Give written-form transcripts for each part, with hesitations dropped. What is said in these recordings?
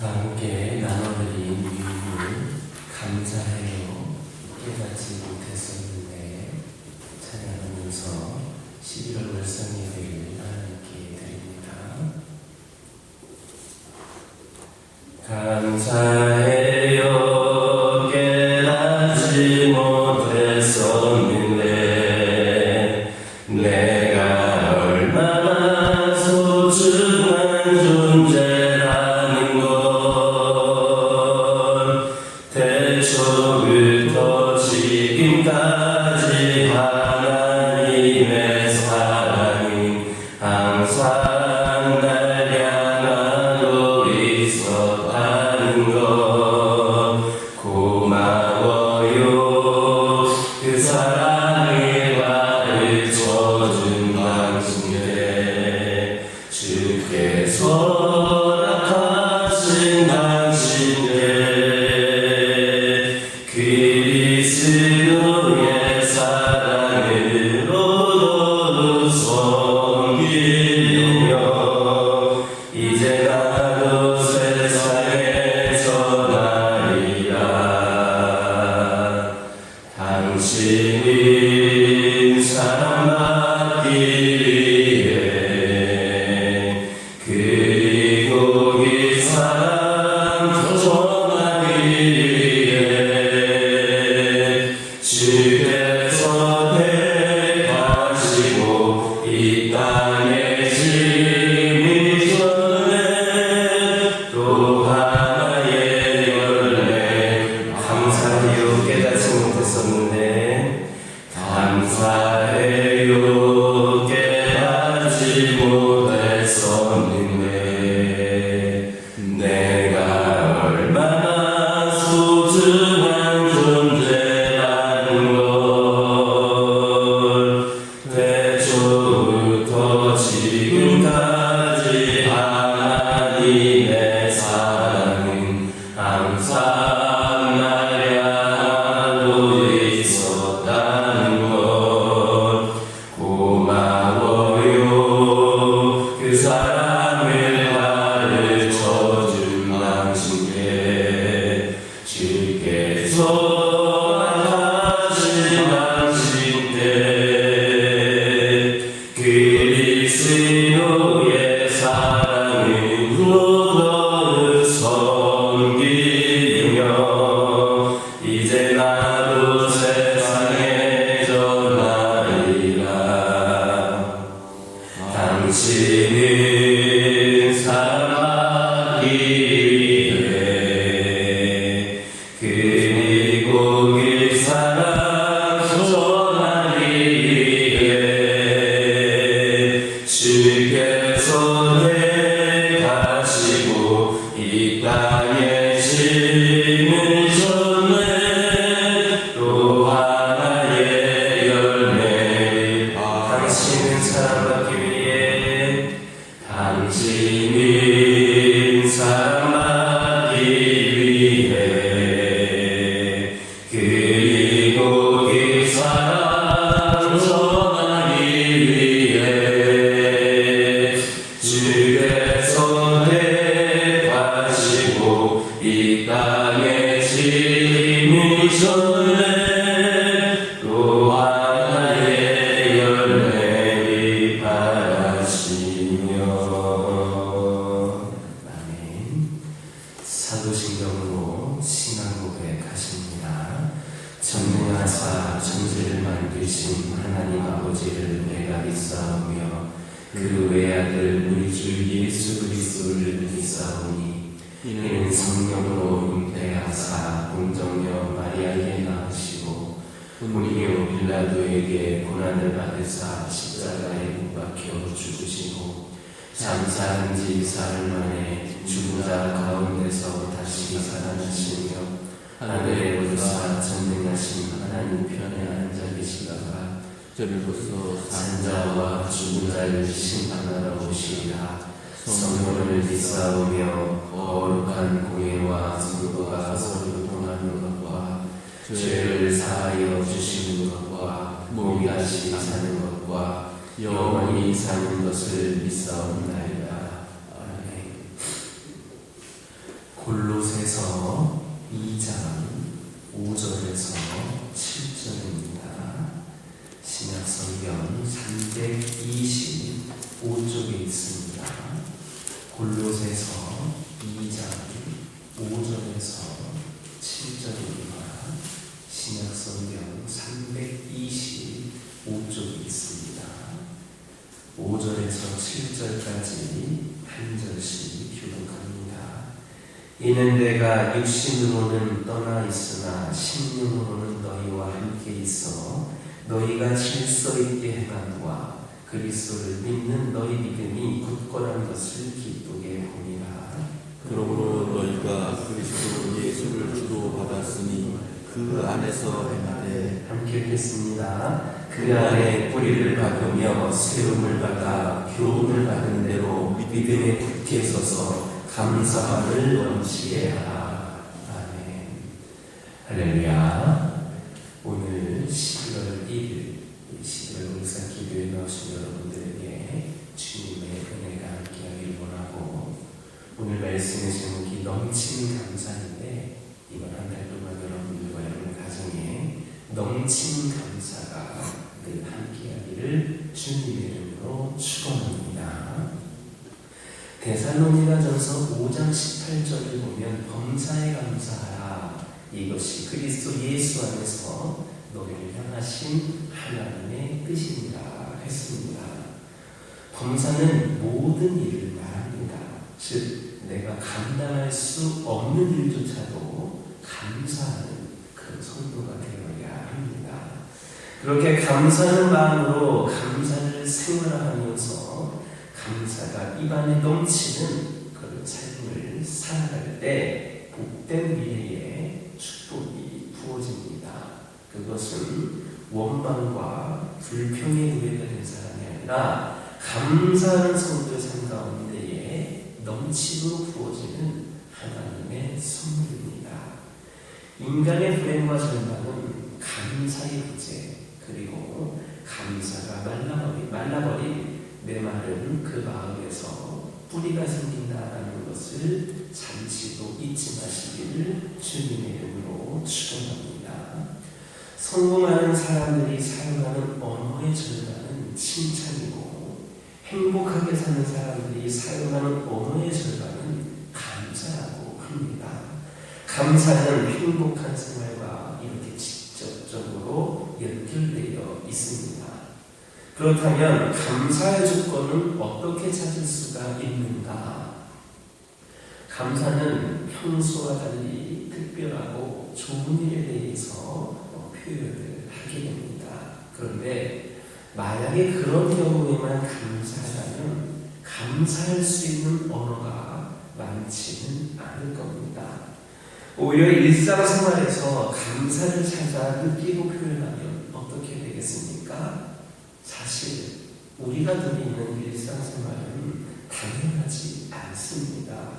함께 나눠드린 유익을 감사해요. 깨닫지 못했었는데 찬양하면서 11월 월성예배를 하나님께 드립니다. 감사해요. 깨닫지 못했었는데 내가 얼마나 소중한 존재라는 걸 태초부터 지금까지 하나님의 사랑이 항상 날 향하고 있었다는 것 고마워요. 그 사랑을 가르쳐준 당신께 주께서 허락하신 당신께 그리스도의 사랑으로 섬기며 이제 나도 세상에 전하리라. 당신은 사랑받기 위해 그리고 이 사랑 전하기 위해 주께서 택하시고 이 땅에 심으셨네. 또 하나의 열매 감사해요. 깨닫지 못했었는데 감사해요. 깨닫지 못했었는데 내가 얼마나 소중한 존재라는 걸 태초부터 지금까지 하나님의 사랑은 항상 날 향하고 있었다는 것 고마워요. 그 사랑을 가르쳐준 당신께 주께서 하신 당신께 그리스도의 사랑으로 너를 섬기며 이제 나도 세상에 전하리라. 당신은 사랑받기 위해 그리고 그 사랑 전하기 위해 주께서 택하시고 이 땅에 심으셨네. 또 하나의 열매 당신은 사랑받기 위해 당신은 사랑받기 위해 그리고 그 사랑 전하기 위해 주께서 택하시고 이 땅에 심으셨네. 또 하나의 열매를 바라시며 아멘. 사도신경으로 신앙 고백하십니다. 전능하사 천지를 만드신 하나님 아버지를 내가 믿사오며 그 외아들 우리 주 예수 그리스도를 믿사오니 이는 성령으로 잉태하사 공정녀 마리아에게 낳으시고 본디오 빌라도에게 고난을 받으사 십자가에 못 박혀 죽으시고 잠자한 지 사흘 만에 죽은 자 가운데서 다시 살아나시며 하늘에 오르사 전능하신 하나님 편에 앉아 계시다가 저리로서 산 자와 죽은 자를 심판하러 오시리라. 성령을 믿사오며 거룩한 공예와 성도가 서로 통하는 것과 죄를 사하여 주시는 것과 몸이 다시 사는 것과 영원히 사는 것을 믿사옵나이다. 아멘. 골로새서 2장 5절에서 7절입니다. 신약성경 325쪽이 있습니다. 5절에서 7절까지 한 절씩 교독합니다. 이는 내가 육신으로는 떠나 있으나 심령으로는 너희와 함께 있어 너희가 질서 있게 행함과 그리스도를 믿는 너희 믿음이 굳건한 것을 기쁘게 보니라. 그러므로 너희가 그리스도 예수를 주로 받았으니 그 안에서 행하되. 함께 읽겠습니다. 그 안에 뿌리를 박으며 세움을 받아 교훈을 받은 대로 믿음에 굳게 서서 감사함을 넘치게 하라. 아멘. 할렐루야. 오늘 11월 1일 11월 울산기도에 나오신 여러분들에게 주님의 은혜가 함께하길 원하고, 오늘 말씀의 제목이 넘치는 감사인데, 이번 한 달 동안 여러분들과 여러분 가정에 넘치는 감사가 늘 함께하기를 주님의 이름으로 축원합니다. 데살로니가전서 5장 18절을 보면 범사에 감사하라. 이것이 그리스도 예수 안에서 너희를 향하신 하나님의 뜻입니다 했습니다. 범사는 모든 일을 말합니다. 즉 내가 감당할 수 없는 일조차도 감사하는 그 성도가 되어야 합니다. 그렇게 감사하는 마음으로 감사를 생활하면서 감사가 입안에 넘치는 그런 삶을 살아갈 때 복된 미래에 축복이 부어집니다. 그것은 원망과 불평에 노예된 사람이 아니라 감사하는 성도의 삶 가운데에 넘치도록 부어지는 하나님의 선물입니다. 인간의 불행과 절망은 감사의 부재, 그리고 감사가 말라버린 메마른 그 마음에서 뿌리가 생긴다라는 것을 잠시도 잊지 마시기를 주님의 이름으로 축원합니다. 성공하는 사람들이 사용하는 언어의 절반은 칭찬이고, 행복하게 사는 사람들이 사용하는 언어의 절반은 감사라고 합니다. 감사는 행복한 생활과 이렇게 직접적으로 연결되어 있습니다. 그렇다면 감사의 조건은 어떻게 찾을 수가 있는가? 감사는 평소와 달리 특별하고 좋은 일에 대해서 표현을 하게 됩니다. 그런데 만약에 그런 경우에만 감사하다면 감사할 수 있는 언어가 많지는 않을 겁니다. 오히려 일상생활에서 감사를 찾아 느끼고 표현하면 어떻게 되겠습니까? 사실 우리가 누리는 일상생활은 당연하지 않습니다.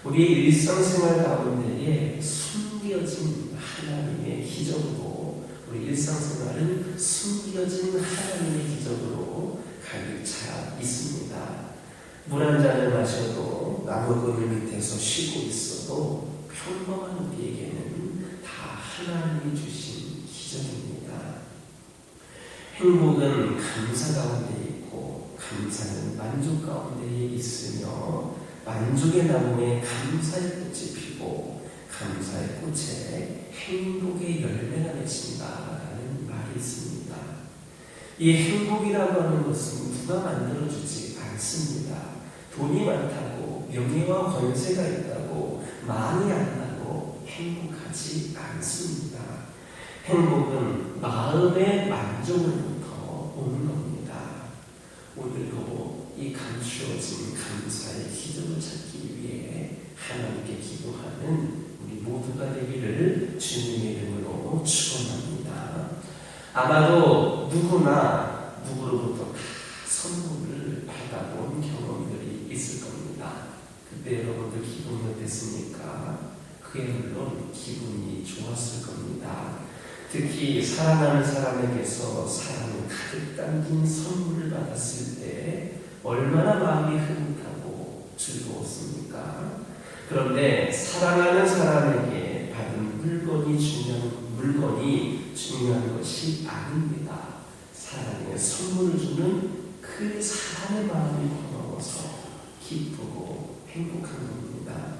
우리의 일상생활 가운데에 숨겨진 하나님의 기적으로, 우리 일상생활은 숨겨진 하나님의 기적으로 가득 차 있습니다. 물 한 잔을 마셔도 나무 그늘 밑에서 쉬고 있어도 평범한 우리에게는 다 하나님이 주신 기적입니다. 행복은 감사 가운데 있고, 감사는 만족 가운데 있으며, 만족의 나무에 감사의 꽃이 피고 감사의 꽃에 행복의 열매가 맺힌다라는 말이 있습니다. 이 행복이라고 하는 것은 누가 만들어주지 않습니다. 돈이 많다고, 명예와 권세가 있다고, 많이 안다고 행복하지 않습니다. 행복은 마음의 만족으로부터 오는 겁니다. 오늘도 이 감추어진 감사의 기적을 찾기 위해 하나님께 기도하는 우리 모두가 되기를 주님의 이름으로 축원합니다. 아마도 누구나 누구로부터 다 선물을 받아본 경험들이 있을 겁니다. 그때 여러분들 기분이 어땠습니까? 그게 물론 기분이 좋았을 겁니다. 특히 사랑하는 사람에게서 사랑을 가득 담긴 선물을 받았을 때 얼마나 마음이 흐뭇하고 즐거웠습니까? 그런데 사랑하는 사람에게 받은 물건이 중요한 것이 아닙니다. 사랑의 선물을 주는 그 사람의 마음이 고마워서 기쁘고 행복한 겁니다.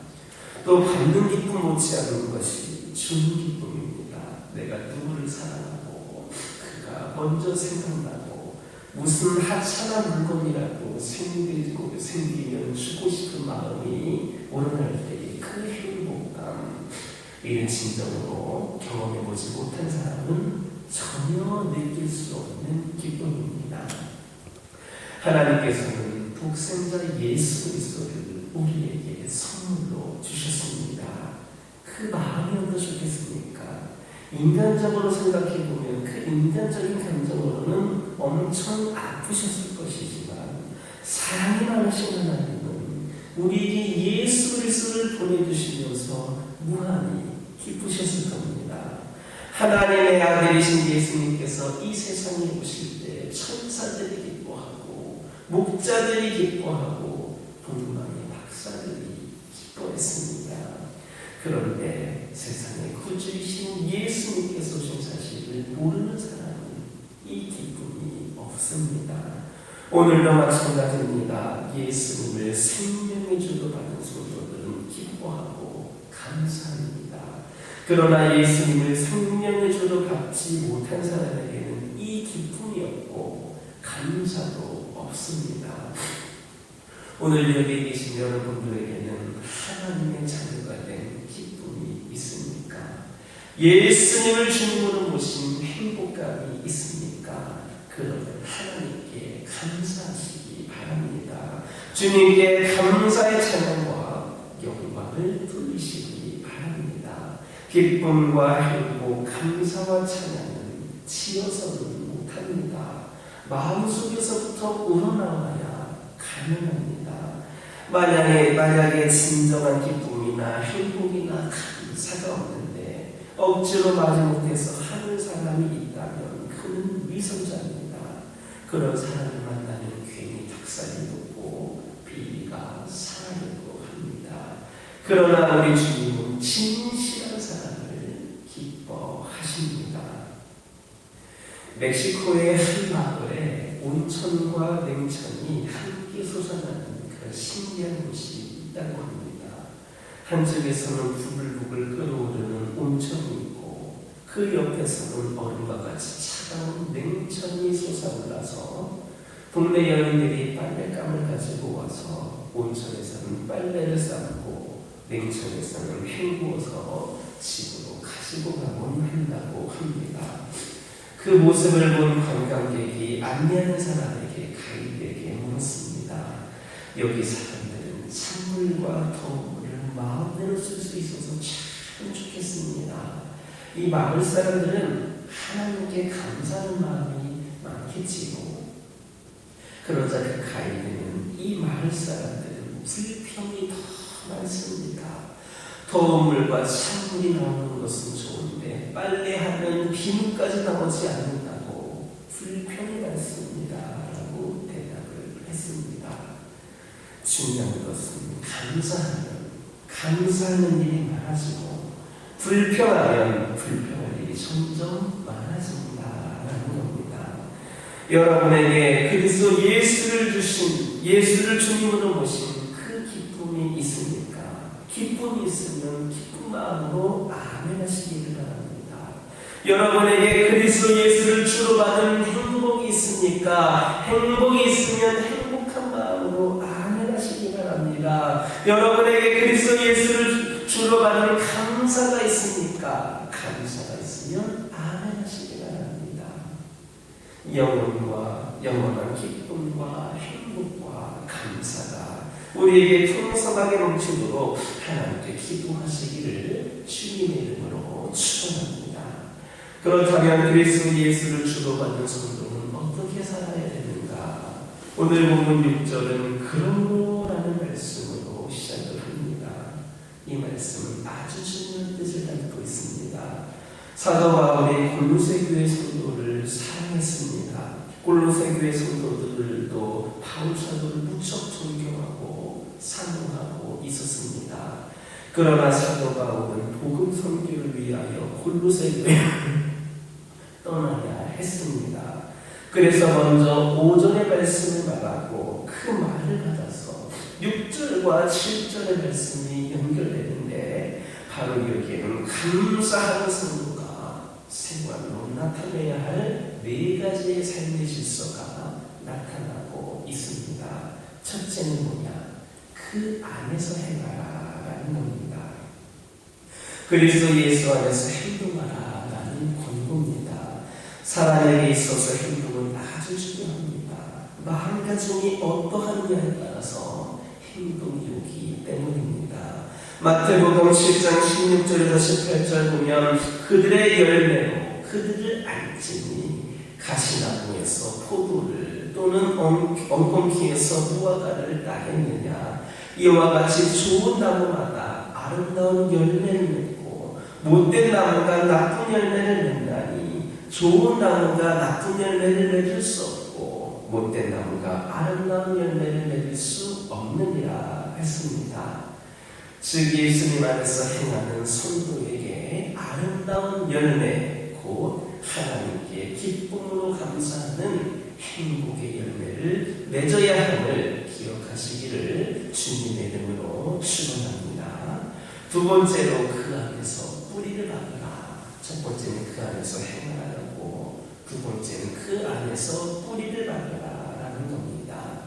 또 받는 기쁨 못지않은 것이 주는 기쁨입니다. 내가 누구를 사랑하고 그가 먼저 생각나고 무슨 하찮은 물건이라도 생기면 주고 싶은 마음이 오르날 때의 그 행복감, 이런 진정으로 경험해보지 못한 사람은 전혀 느낄 수 없는 기쁨입니다. 하나님께서는 독생자 예수 그리스도를 우리에게 선물로 주셨습니다. 그 마음이 어떠셨겠습니까? 인간적으로 생각해보면 그 인간적인 감정으로는 엄청 아프셨을 것이지만 사랑이 많으신 하나님은 우리에게 예수 그리스도를 보내주시면서 무한히 기쁘셨을 겁니다. 하나님의 아들이신 예수님께서 이 세상에 오실 때 천사들이 기뻐하고 목자들이 기뻐하고 동방의 박사들이 기뻐했습니다. 그런데 세상에 구주이신 예수님께서 오신 사실을 모르는 사람은 이 기쁨이 없습니다. 오늘도 마찬가지입니다. 예수님을 생명의 주로 받은 성도들은 기뻐하고 감사합니다. 그러나 예수님을 생명의 주로 받지 못한 사람에게는 이 기쁨이 없고 감사도 없습니다. 오늘 여기 계신 여러분들에게는 하나님의 자녀가 된 기쁨이 있습니까? 예수님을 주님으로 모신 행복감이 있습니까? 그러면 하나님께 감사하시기 바랍니다. 주님께 감사의 찬양과 영광을 돌리시기 바랍니다. 기쁨과 행복, 감사와 찬양은 지어서는 못합니다. 마음속에서부터 우러나와야 가능합니다. 만약에 진정한 기쁨이나 행복이나 감사가 없는데 억지로 마지못해서 하는 사람이 있다면 그는 위선자입니다. 그런 사람을 만나면 괜히 닭살이 돋고 비위가 살아나고 합니다. 그러나 우리 주님은 진실한 사람을 기뻐하십니다. 멕시코의 한 마을에 온천과 냉천이 함께 솟아나는 그 신기한 곳이 있다고 합니다. 한쪽에서는 부글부글 끓어오르는 온천이 있고 그 옆에서는 얼음과 같이 차가운 냉천이 솟아올라서 동네 여인들이 빨랫감을 가지고 와서 온천에서는 빨래를 삶고 냉천에서는 헹구어서 집으로 가지고 가곤 한다고 합니다. 그 모습을 본 관광객이 안내하는 사람에게 가이드에게 물었습니다. 여기 사람들은 찬물과 더운 물을 마음대로 쓸 수 있어서 참 좋겠습니다. 이 마을 사람들은 하나님께 감사하는 마음이 많겠지요. 그러자 그 가이드는 이 마을 사람들은 불평이 더 많습니다. 더운 물과 찬물이 나오는 것은 좋은데 빨래하면 비누까지 나오지 않는다고 불평이 많습니다. 라고 대답을 했습니다. 중요한 것은 감사하는 일이 많아지고 불평하면 불평할 일이 점점 많아진다라는 겁니다. 여러분에게 그리스도 예수를 주님으로 모신 그 기쁨이 있습니까? 기쁨이 있으면 기쁜 마음으로 아멘 하시기를 바랍니다. 여러분에게 그리스도 예수를 주로 받은 행복이 있습니까? 행복이 있으면 행복한 마음으로 아멘 하시기 바랍니다. 여러분에게 그리스도 예수를 주로 받은 감사가 있습니까? 감사가 있으면 아멘 하시기 바랍니다. 영원한 기쁨과 행복과 감사가 우리에게 풍성하게 넘치도록 하나님께 기도하시기를 주님의 이름으로 축원합니다. 그렇다면 그리스도 예수를 주로 받는 성도는 어떻게 살아야 되는가? 오늘 본문 6절은 그러므로라는 말씀으로 시작을 합니다. 이 말씀은 아주 중요한 뜻을 담고 있습니다. 사도 바울이 골로새 교회 성도를 사랑했습니다. 골로새 교회 성도들도 바울 사도를 무척 존경하고 사랑하고 있었습니다. 그러나 사도 바울은 복음 선교를 위하여 골로새 교회를 떠나야 했습니다. 그래서 먼저 5절의 말씀을 말하고 그 말을 받아서 6절과 7절의 말씀이 연결되는데 바로 여기에는 감사하는 성도가 생활로 나타내야 할 4가지의 삶의 질서가 나타나고 있습니다. 첫째는 뭐냐? 그 안에서 행하라라는 겁니다. 그리스도 예수 안에서 행동하라라는 권고입니다. 사람에게 있어서 행동은 아주 중요합니다. 마음가짐이 어떠하느냐에 따라서 행동이 오기 때문입니다. 마태복음 7장 16절에서 18절 보면 그들의 열매로 그들을 알지니 가시나무에서 포도를 또는 엉겅퀴에서 무화과를 따겠느냐. 이와 같이 좋은 나무마다 아름다운 열매를 맺고 못된 나무가 나쁜 열매를 맺나니 좋은 나무가 나쁜 열매를 맺을 수 없고 못된 나무가 아름다운 열매를 맺을 수 없느니라 했습니다. 즉 예수님 안에서 행하는 성도에게 아름다운 열매 곧 하나님께 기쁨으로 감사하는 행복의 열매를 맺어야 함을 기억하시기를 주님의 이름으로 축원합니다. 두 번째로 그 안에서 뿌리를 박으라. 첫 번째는 그 안에서 행하라고, 두 번째는 그 안에서 뿌리를 박으라라는 겁니다.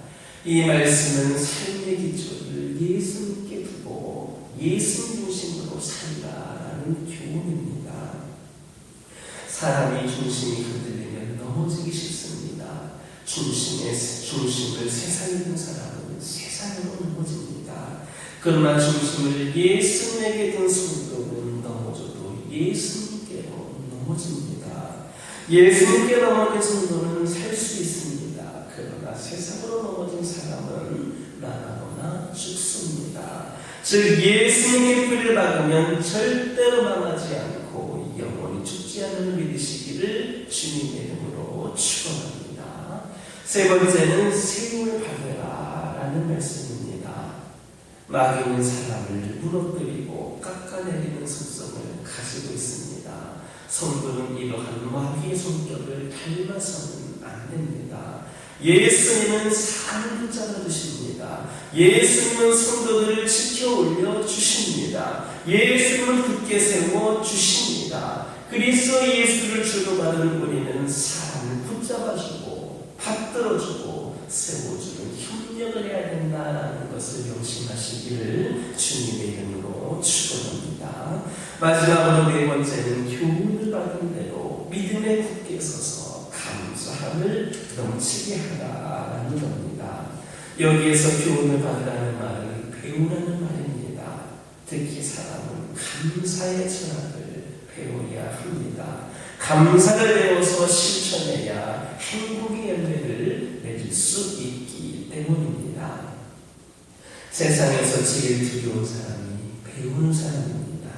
이 말씀은 삶의 기초를 예수님께 두고 예수 중심으로 살라라는 교훈입니다. 사람이 중심이 흔들리면 넘어지기 쉽습니다. 중심을 세상에 둔 사람은 세상으로 넘어집니다. 그러나 중심을 예수님에게 둔 성도는 넘어져도 예수님께로 넘어집니다. 예수님께 넘어진 성도는 살 수 있습니다. 그러나 세상으로 넘어진 사람은 나가거나 죽습니다. 즉 예수님의 뿌리를 박으면 절대로 망하지 않고 영원히 죽지 않는 믿으시기를 주님의 이름으로 축원합니다. 세 번째는 세움을 받으라 라는 말씀입니다. 마귀는 사람을 무너뜨리고 깎아내리는 속성을 가지고 있습니다. 성도는 이러한 마귀의 성격을 닮아서는 안 됩니다. 예수님은 삶을 붙잡아 주십니다. 예수님은 성도들을 지켜 올려 주십니다. 예수님은 굳게 세워 주십니다. 그리스도 예수를 주로 받은 우리는 사람을 붙잡아주고 받들어주고 세워주는 협력을 해야 된다는 것을 명심하시기를 주님의 이름으로 축원합니다. 마지막으로 네 번째는 교훈을 받은 대로 믿음에 굳게 서서 감사함을 넘치게 하라라는 겁니다. 여기에서 교훈을 받으라는 말은 배우라는 말입니다. 특히 사람은 감사의 철학을 배워야 합니다. 감사를 배워서 실천해야 행복의 열매를 맺을 수 있기 때문입니다. 세상에서 제일 두려운 사람이 배우는 사람입니다.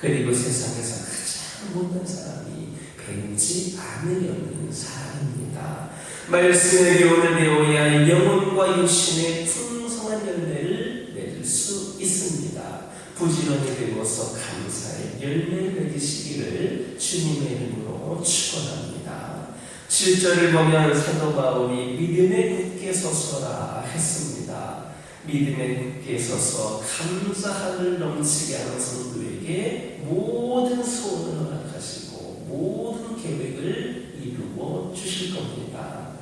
그리고 세상에서 가장 못한 사람이 배우지 않으려는 사람입니다. 말씀의 교훈을 배워야 영혼과 육신의 풍성한 열매를 맺을 수 있습니다. 부지런히 배워서 감사의 열매를 맺으시기를 주님의 이름으로 축원합니다. 7절을 보면 사도 바울이 믿음에 굳게 서서라 했습니다. 믿음에 굳게 서서 감사함을 넘치게 하는 성도에게 모든 소원을 허락하시고 모든 계획을 이루어 주실 겁니다.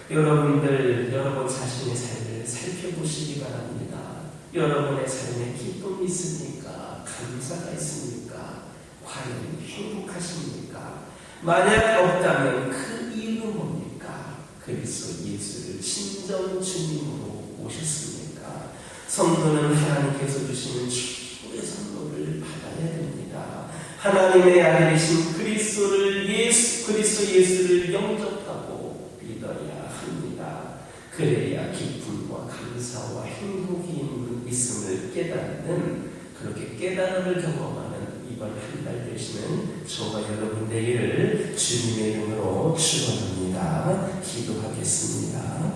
여러분들, 여러분 자신의 삶을 살펴보시기 바랍니다. 여러분의 삶에 기쁨이 있습니까? 감사가 있습니까? 과연 행복하십니까? 만약 없다면 그 이유는 뭡니까? 그리스도 예수를 진정 주님으로 모셨습니까? 성도는 하나님께서 주시는 최고의 선물을 받아야 됩니다. 하나님의 아들이신 그리스도 예수를 영접하고 믿어야 합니다. 그래야 기쁨과 감사와 행복이 있음을 깨닫는, 그렇게 깨달음을 경험하는 이번 한 달 되시는 저와 여러분 되기를 주님의 이름으로 축원합니다. 기도하겠습니다.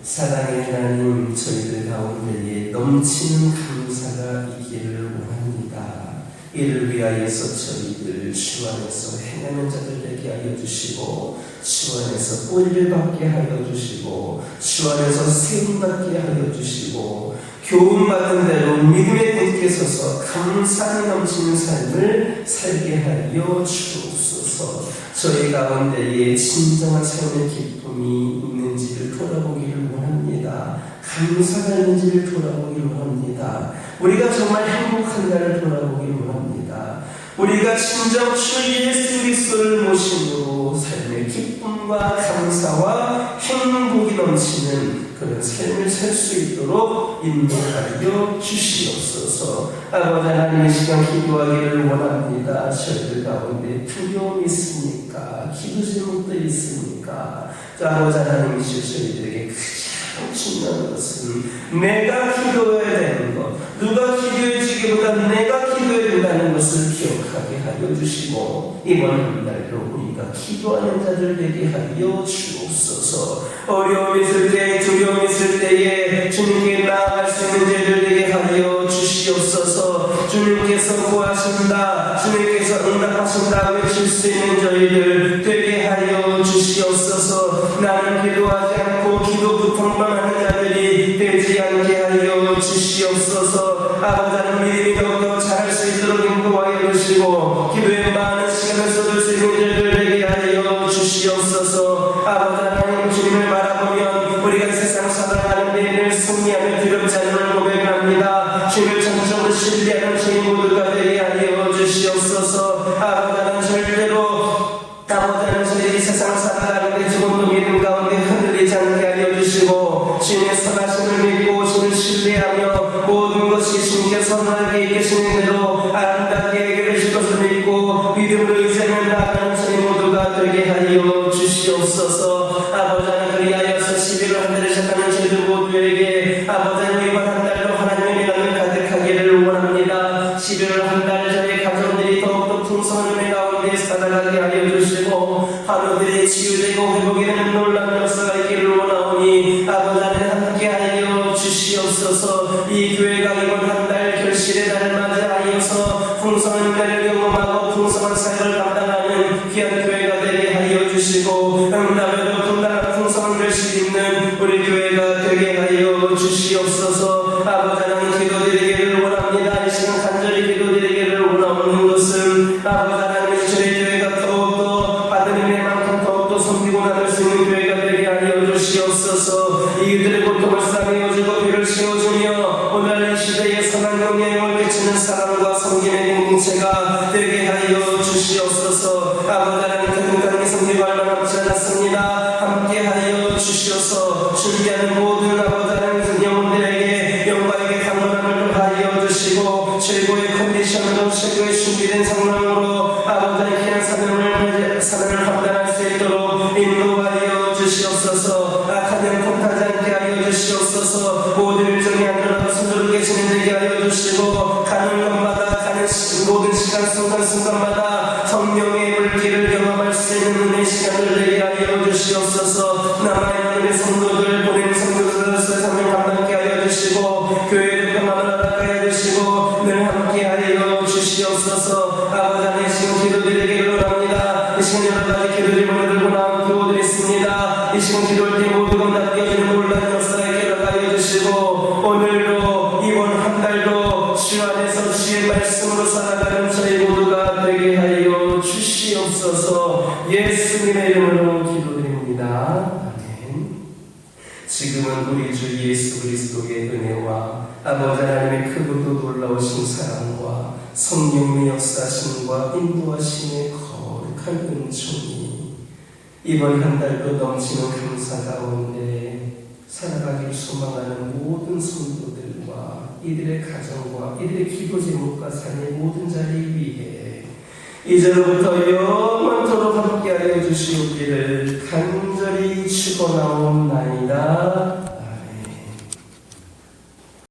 사랑의 하나님, 저희들 가운데에 넘치는 감사가 있기를 원합니다. 이를 위하여서 저희들 주 안에서 행하는 자들 되게 하여 주시고 주 안에서 뿌리를 받게 하여 주시고 주 안에서 세움 받게 하여 주시고 교훈 받은 대로 믿음에 굳게 서서 감사히 넘치는 삶을 살게 하여 주옵소서. 저희 가운데에 진정한 삶의 기쁨이 있는지를 돌아보기를 원합니다. 감사가 있는지를 돌아보기를 원합니다. 우리가 정말 행복한 날을 돌아보기를 원합니다. 우리가 진정 주 예수 그리스도를 모심으로 삶의 기쁨과 감사와 행복이 넘치는 그런 삶을 살 수 있도록 인도하여 주시옵소서. 아버지 하나님, 이 시간 기도하기를 원합니다. 저희들 가운데 두려움이 있습니까? 기도 제목도 있습니까? 아버지 하나님, 이 저희들에게 가장 중요한 것은 내가 기도해야 되는 것, 누가 기도해주기보다 내가 기도해야 된다는 것을 기억하게 하여 주시고 이번 한 달도 우리가 기도하는 자들 되게 하여 주옵소서. 어려움 있을 때, 두려움 있을 때에 주님께 나아갈 수 있는 자들 되게 하여 주시옵소서. 주님께서 구하신다, 주님께서 응답하신다 외칠 수 있는 저희들 되게 하여 주시옵소서. 나는 기도하지 않고 기도 부통만 하는 자들이 되지 않게 하여 주시옵소서. 아버지는 믿음이 더욱더 잘할 수 있도록 인도하여 주시고 기도에 많은 시간을 쏟을 수 있는 자들 되게 하여 주시옵소서. 아버지 하나님, 주님을 바라보면 우리가 세상 살아가는 데를 승리하며 두렵지 않음을 고백합니다. 주님을 전적으로 신뢰하는 주님 모두가 되게 하여 주시옵소서. 아버지 하나님, 절대로 저희 세상 살아가는데 조금도 믿음 가운데 흔들리지 않게 하여 주시고 주님의 선하심을 믿고 주님을 신뢰하며 모든 것이 주님께 선하게 계시는 대로 아름답게 해결하실 것을 믿고 믿음으로 의지하며 나아가는 저희 모두가 되게 하여 주시옵소서. 아버지 하나님, 그리하여서 11월 한 달을 시작하는 저희들 모두에게 아버지 하나님, 이번 한 달도 하나님의 은혜가 가득하기를 원합니다. 11월 한 달 저희 가정들이 더욱더 풍성한 은혜 가운데 살아가게 하여 주시고 하루들이 치유되고 회복이 되는 놀라운 역사가 있기를 원하오니 아버지 하나님, 함께하여 주시옵소서. 이 교회가 이번 한 달 결실의 달을 맞이하여서 풍성한 은혜를 경험하고 풍성한 사역을 감당하는 귀한 교회가 되게 하여 주시고 응답에도 분당한 풍성한 결실이 있는 우리 교회가 되게 하여 주시옵소서. 아버지 하나님, 기도드리기를 원합니다. 이 시간 간절히 기도드리기를 원하는 것은 아버지 하나님, 저희 교회가 더욱더 받은 은혜만큼 더욱더 섬기고 나갈 수 있는 교회가 되게 하여 주시옵소서. 이들의 고통을 싸매어주고 비를 씌워주며 오늘 이 시대에 선한 영향을 끼치는 사랑과 섬김의 공동체가 되게 하여 주시옵소서. 아버지 하나님, 태국당의 섬기고 얼마 남지 않았습니다. 함께 하여 주시옵소서. 준비하는 모든 아버지 하나님 영혼들에게 영광에게 강건함을 하여 주시고 최고의 컨디션으로 최고의 준비된 상황으로 아버지 하나님, 귀한 사명을 감당할 수 있도록 인도하여 주시옵소서. 악한 영 폭하지 않게 하여 주시옵소서. 모든 일정이 안전하고 순조롭게 진행되게 하여 주시고 가는 곳마다 가는 모든 시간 순간순간마다 성령의 물기를 경험할 수 있는 은혜 시간을 되게 하여 주시옵소서. 남아있는 성도들, 보낸 성도들로서의 사명 감당케 하여 주시고 교회를 평안을 알아가게 하여 주시고 늘 함께 하여 주시옵소서. 아버지 하나님, 지금 기도드리기를 원합니다. 이 시간 여러 가지 기도를 보내들고 나온 기도드렸습니다. 이 시간 기도할 때 모두 감당되어지는 놀라운 역사에 기록하여 주시고 오늘도 이번 한 달도 주 안에서 주의 말씀으로 살아가는 저희 모두가 되게 하여 주시옵소서. 예수님의 이름으로 기도드립니다. 아멘. 지금은 우리 주 예수 그리스도의 은혜와 아버지 하나님의 크고도 놀라우신 사랑과 성령의 역사심과 인도하심의 거룩한 은총이 이번 한 달도 넘치는 감사 가운데 살아가기를 소망하는 모든 성도들과 이들의 가정과 이들의 기도 제목과 삶의 모든 자리 위에 이제로부터 영원토록 함께하여 주시옵기를 간절히 축원하옵나이다.